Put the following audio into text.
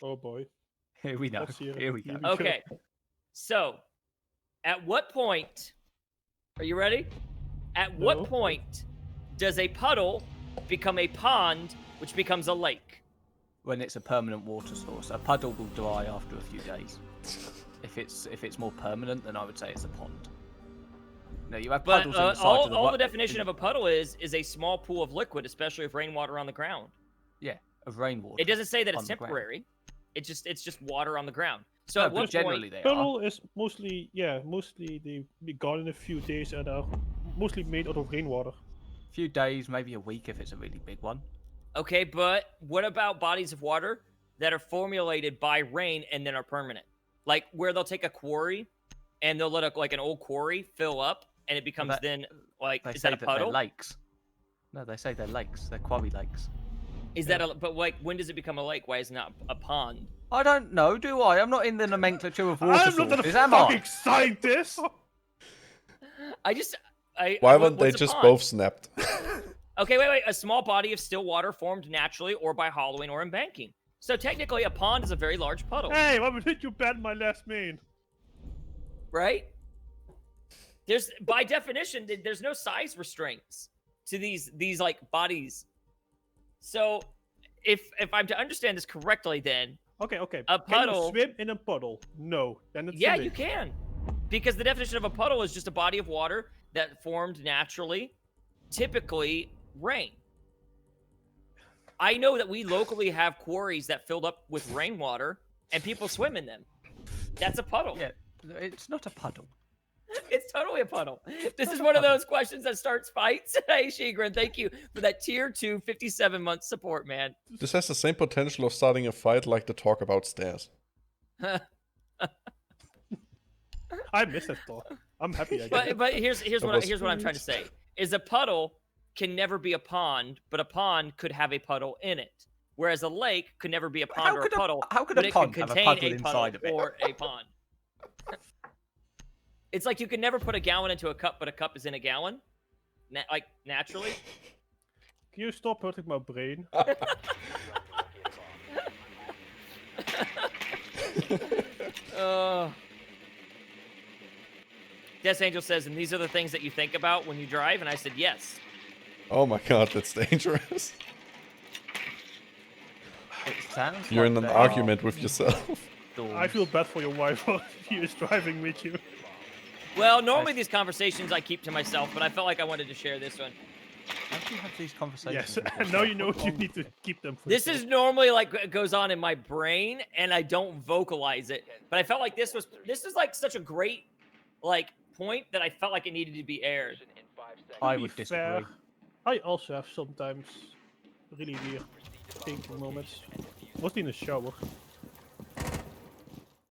Oh boy. Here we go. Let's hear it. Here we go. Here we go. Okay. So, at what point? Are you ready? At No. what point does a puddle become a pond, which becomes a lake? When it's a permanent water source, a puddle will dry after a few days. If it's more permanent, then I would say it's a pond. No, you have But puddles in the side of the all the definition of a puddle is a small pool of liquid, especially with rainwater on the ground. Yeah, of rainwater. It doesn't say that on it's the ground. temporary. It's just water on the ground. So No, at but what generally point? they are. Puddle is mostly they be gone in a few days and are mostly made out of rainwater. A few days, maybe a week if it's a really big one. Okay, but what about bodies of water that are formulated by rain and then are permanent? Like where they'll take a quarry and they'll let like an old quarry fill up and it becomes then like They is say that a that puddle? they're lakes. No, they say they're lakes. They're quarry lakes. Is that a but like when does it become a lake? Why is it not a pond? I don't know, do I? I'm not in the nomenclature of water I'm not a sources, am I? fucking scientist. Why weren't they what's a just pond? both snapped? Okay, wait. A small body of still water formed naturally or by hollowing or embanking. So technically, a pond is a very large puddle, Hey, why did you ban my last main? right? There's by definition, there's no size restraints to these like bodies. So if I'm to understand this correctly, then Okay. A puddle- Can you swim in a puddle? No. Then it's a yeah, lake. you can, because the definition of a puddle is just a body of water that formed naturally, typically rain. I know that we locally have quarries that filled up with rainwater and people swim in them. That's a puddle. Yeah, it's not a puddle. It's totally a puddle. This is one of those questions that starts fights. Hey, Shigrin, thank you for that tier 2 57-month support, man. This has the same potential of starting a fight like the talk about stairs. I miss that talk. I'm happy I get it. But here's what was I'm trying to say is a puddle can never be a pond, but a pond could have a puddle in it. Whereas a lake could never be a pond or a puddle. How could but a it pond could have a contain puddle inside of it? or a pond. It's like you can never put a gallon into a cup, but a cup is in a gallon, like naturally. Can you stop hurting my brain? Death Angel says, and these are the things that you think about when you drive, and I said yes. Oh my god, that's dangerous. It sounds You're like in an they argument are with yourself. storms. I feel bad for your wife if she is driving with you. Well, normally these conversations I keep to myself, but I felt like I wanted to share this one. How do you have these conversations? Yes, with and now yourself? you know What's you wrong? need to keep them for This yourself. is normally like what goes on in my brain, and I don't vocalize it. But I felt like this is like such a great like point that I felt like it needed to be aired. I To would be fair, disagree. I also have sometimes really weird thinking moments. Mostly in the shower.